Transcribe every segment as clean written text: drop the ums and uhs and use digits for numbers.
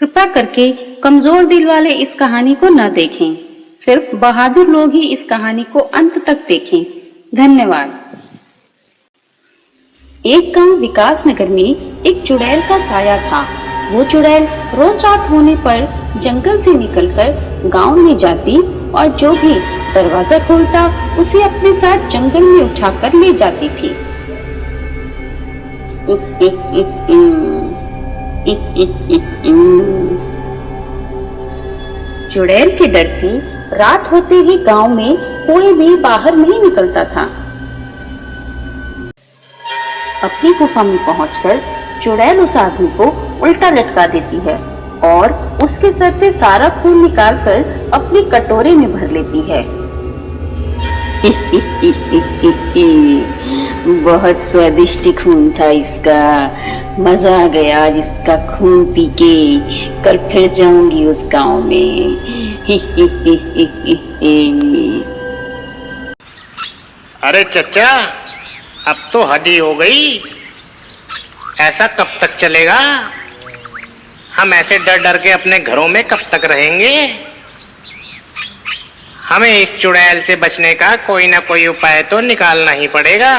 कृपया करके कमजोर दिल वाले इस कहानी को न देखें। सिर्फ बहादुर लोग ही इस कहानी को अंत तक देखें। धन्यवाद। एक गांव विकास नगर में एक चुड़ैल का साया था। वो चुड़ैल रोज रात होने पर जंगल से निकलकर गांव में जाती और जो भी दरवाजा खोलता उसे अपने साथ जंगल में उठाकर ले जाती थी। चुड़ैल के डर से रात होते ही गांव में कोई भी बाहर नहीं निकलता था। अपनी गुफा में पहुंचकर चुड़ैल उस आदमी को उल्टा लटका देती है और उसके सर से सारा खून निकालकर अपनी कटोरे में भर लेती है। बहुत स्वादिष्ट खून था इसका, मजा आ गया आज इसका खून पी के। कल फिर जाऊंगी उस गांव में। अरे चचा, अब तो हद ही हो गई। ऐसा कब तक चलेगा? हम ऐसे डर डर के अपने घरों में कब तक रहेंगे? हमें इस चुड़ैल से बचने का कोई ना कोई उपाय तो निकालना ही पड़ेगा।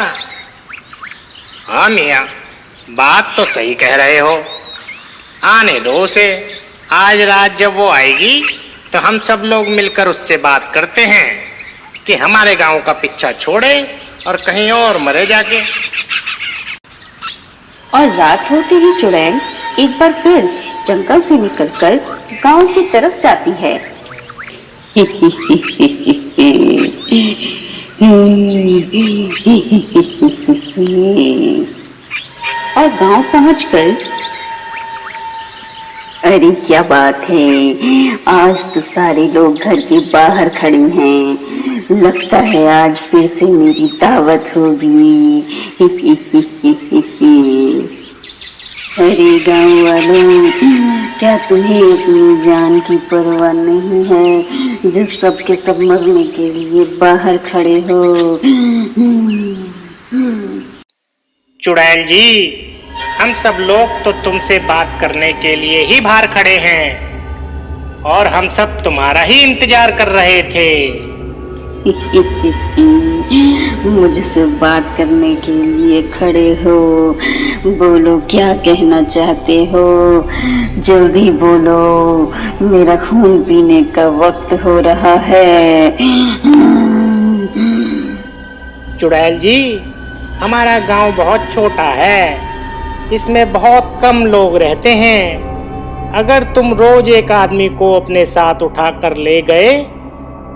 हाँ मियाँ, बात तो सही कह रहे हो। आने दो उसे। आज रात जब वो आएगी तो हम सब लोग मिलकर उससे बात करते हैं कि हमारे गांव का पीछा छोड़े और कहीं और मरे जाके। और रात होते ही चुड़ैल एक बार फिर जंगल से निकलकर गांव की तरफ जाती है। और गांव पहुंचकर, अरे क्या बात है, आज तो सारे लोग घर के बाहर खड़े हैं। लगता है आज फिर से मेरी दावत होगी। अरे गांव वालों, क्या तुम्हें अपनी जान की परवाह नहीं है जो सबके सब मरने के लिए बाहर खड़े हो? चुड़ैल जी, हम सब लोग तो तुमसे बात करने के लिए ही बाहर खड़े हैं और हम सब तुम्हारा ही इंतजार कर रहे थे। मुझसे बात करने के लिए खड़े हो? बोलो, क्या कहना चाहते हो? जल्दी बोलो, मेरा खून पीने का वक्त हो रहा है। चुड़ैल जी, हमारा गांव बहुत छोटा है, इसमें बहुत कम लोग रहते हैं। अगर तुम रोज एक आदमी को अपने साथ उठाकर ले गए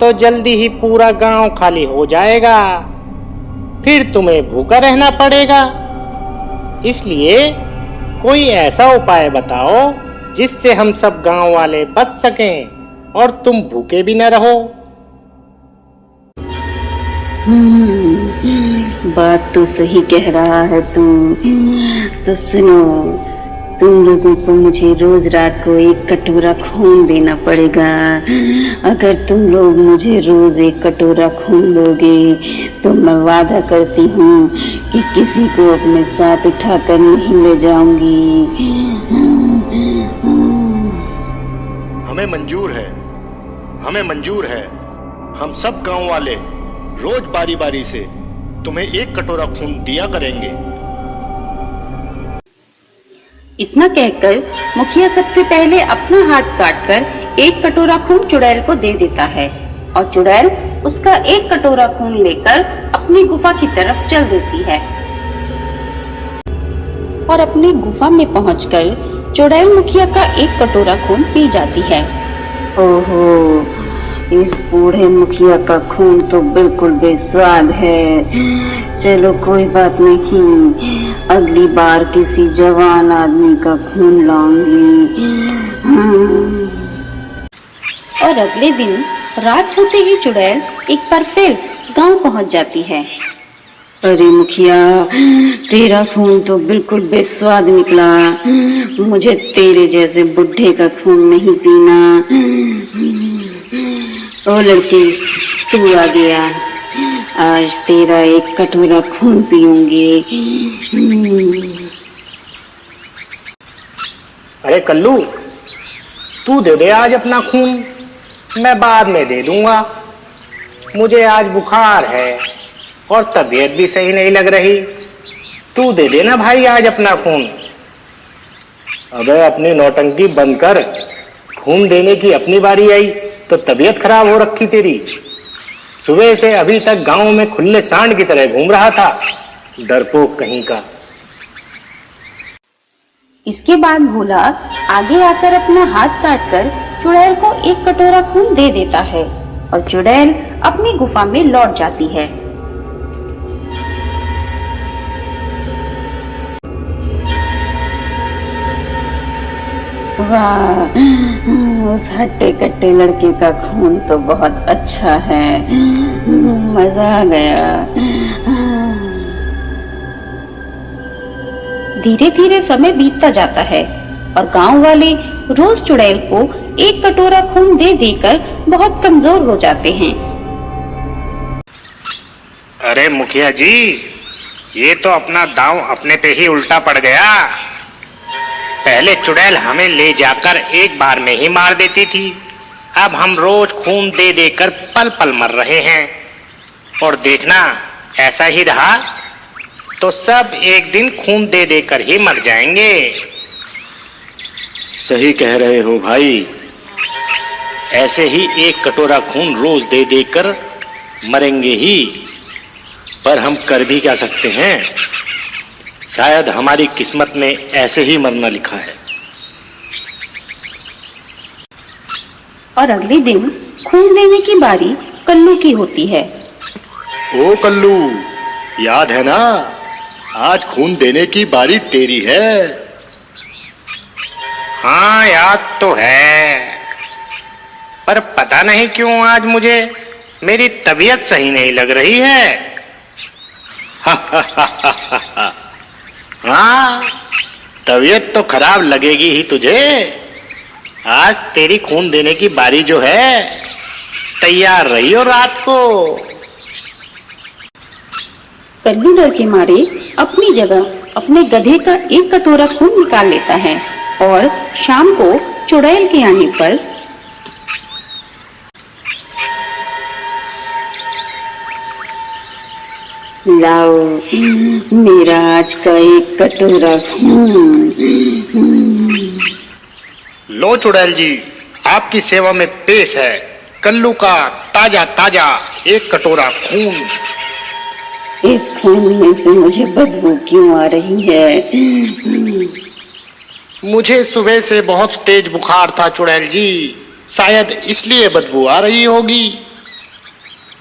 तो जल्दी ही पूरा गांव खाली हो जाएगा। फिर तुम्हें भूखा रहना पड़ेगा। इसलिए कोई ऐसा उपाय बताओ जिससे हम सब गांव वाले बच सकें और तुम भूखे भी न रहो। बात तो सही कह रहा है तू। तो सुनो, तुम लोगों को मुझे रोज रात को एक कटोरा खून देना पड़ेगा। अगर तुम लोग मुझे रोज एक कटोरा खून दोगे तो मैं वादा करती हूँ कि किसी को अपने साथ उठाकर नहीं ले जाऊंगी। हमें मंजूर है, हमें मंजूर है। हम सब गांव वाले रोज बारी बारी से तुम्हें एक कटोरा खून दिया करेंगे। इतना कहकर मुखिया सबसे पहले अपना हाथ काटकर एक कटोरा खून चुड़ैल को दे देता है और चुड़ैल उसका एक कटोरा खून लेकर अपनी गुफा की तरफ चल देती है। और अपनी गुफा में पहुंचकर चुड़ैल मुखिया का एक कटोरा खून पी जाती है। ओहो, इस बूढ़े मुखिया का खून तो बिल्कुल बेस्वाद है। चलो कोई बात नहीं, अगली बार किसी जवान आदमी का खून लाऊंगी। और अगले दिन रात होते ही चुड़ैल एक बार फिर गांव पहुंच जाती है। अरे मुखिया, तेरा खून तो बिल्कुल बेस्वाद निकला। मुझे तेरे जैसे बुढ़े का खून नहीं पीना। ओ लड़की, तू आ गया, आज तेरा एक कटोरा खून पीऊंगी। अरे कल्लू, तू दे दे आज अपना खून, मैं बाद में दे दूंगा। मुझे आज बुखार है और तबीयत भी सही नहीं लग रही। तू दे देना भाई आज अपना खून। अबे अपनी नौटंकी बंद कर, खून देने की अपनी बारी आई तो तबीयत खराब हो रखी तेरी। सुबह से अभी तक गांव में खुले सांड की तरह घूम रहा था, डरपोक कहीं का। इसके बाद भोला आगे आकर अपना हाथ काटकर चुड़ैल को एक कटोरा खून दे देता है और चुड़ैल अपनी गुफा में लौट जाती है। वाह, उस हट्टे कट्टे लड़के का खून तो बहुत अच्छा है, मजा आ गया। धीरे धीरे समय बीतता जाता है और गांव वाले रोज चुड़ैल को एक कटोरा खून दे देकर बहुत कमजोर हो जाते हैं। अरे मुखिया जी, ये तो अपना दांव अपने पे ही उल्टा पड़ गया। पहले चुड़ैल हमें ले जाकर एक बार में ही मार देती थी, अब हम रोज खून दे देकर पल पल मर रहे हैं। और देखना ऐसा ही रहा तो सब एक दिन खून दे देकर ही मर जाएंगे। सही कह रहे हो भाई, ऐसे ही एक कटोरा खून रोज दे देकर मरेंगे ही। पर हम कर भी क्या सकते हैं, शायद हमारी किस्मत में ऐसे ही मरना लिखा है। और अगले दिन खून देने की बारी कल्लू की होती है। ओ कल्लू, याद है ना, आज खून देने की बारी तेरी है। हाँ याद तो है, पर पता नहीं क्यों आज मुझे मेरी तबीयत सही नहीं लग रही है। हाँ, तबीयत तो खराब लगेगी ही तुझे। आज तेरी खून देने की बारी जो है, तैयार रहियो रात को। कल्लू डर के मारे अपनी जगह अपने गधे का एक कटोरा खून निकाल लेता है और शाम को चुड़ैल के आने पर लाओ मेरा आज का एक कटोरा खून। लो चुड़ैल जी, आपकी सेवा में पेश है कल्लू का ताजा ताजा एक कटोरा खून। इस खून में से मुझे बदबू क्यों आ रही है? मुझे सुबह से बहुत तेज बुखार था चुड़ैल जी, शायद इसलिए बदबू आ रही होगी।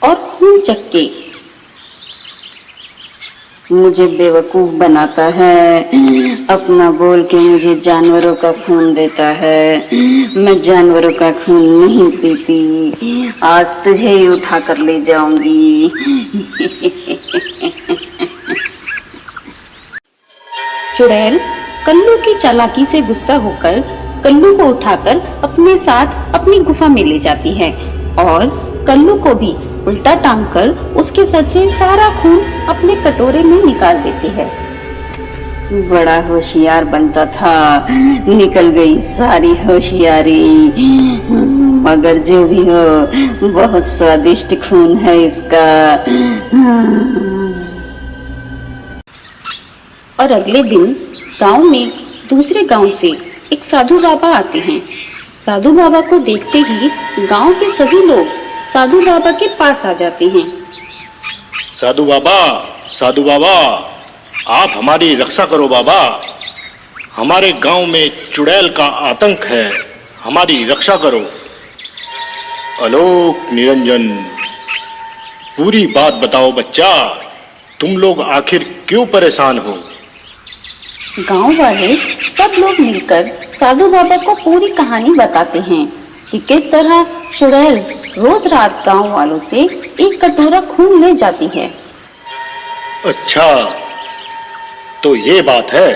और खून चक्के मुझे बेवकूफ बनाता है, अपना बोल के मुझे जानवरों का खून देता है। मैं जानवरों का खून नहीं पीती, आज तुझे ही उठा कर ले जाऊंगी। चुड़ैल कल्लू की चालाकी से गुस्सा होकर कल्लू को उठाकर अपने साथ अपनी गुफा में ले जाती है और कल्लू को भी उल्टा टांग कर उसके सर से सारा खून अपने कटोरे में निकाल देती है। बड़ा होशियार बनता था, निकल गई सारी होशियारी। मगर जो भी हो, बहुत स्वादिष्ट खून है इसका। और अगले दिन गांव में दूसरे गांव से एक साधु बाबा आते हैं। साधु बाबा को देखते ही गांव के सभी लोग साधु बाबा के पास आ जाते हैं। साधु बाबा, साधु बाबा, आप हमारी रक्षा करो बाबा। हमारे गांव में चुड़ैल का आतंक है, हमारी रक्षा करो। आलोक निरंजन, पूरी बात बताओ बच्चा, तुम लोग आखिर क्यों परेशान हो? गांव वाले सब लोग मिलकर साधु बाबा को पूरी कहानी बताते हैं कि किस तरह चुड़ैल रोज रात गांव वालों से एक कटोरा खून ले जाती है। अच्छा, तो ये बात है।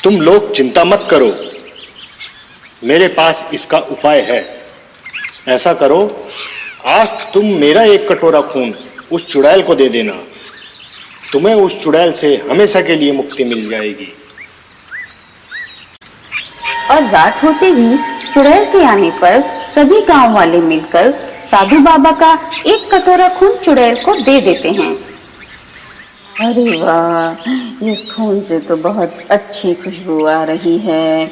तुम लोग चिंता मत करो, मेरे पास इसका उपाय है। ऐसा करो, आज तुम मेरा एक कटोरा खून उस चुड़ैल को दे देना, तुम्हें उस चुड़ैल से हमेशा के लिए मुक्ति मिल जाएगी। और रात होते ही चुड़ैल के आने पर सभी गांव वाले मिलकर साधु बाबा का एक कटोरा खून चुड़ैल को दे देते हैं। अरे वाह, इस खून से तो बहुत अच्छी खुशबू आ रही है।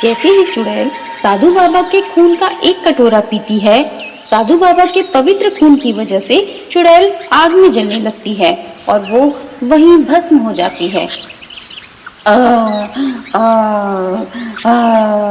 जैसे ही चुड़ैल साधु बाबा के खून का एक कटोरा पीती है, साधु बाबा के पवित्र खून की वजह से चुड़ैल आग में जलने लगती है और वो वहीं भस्म हो जाती है। आ, आ, आ,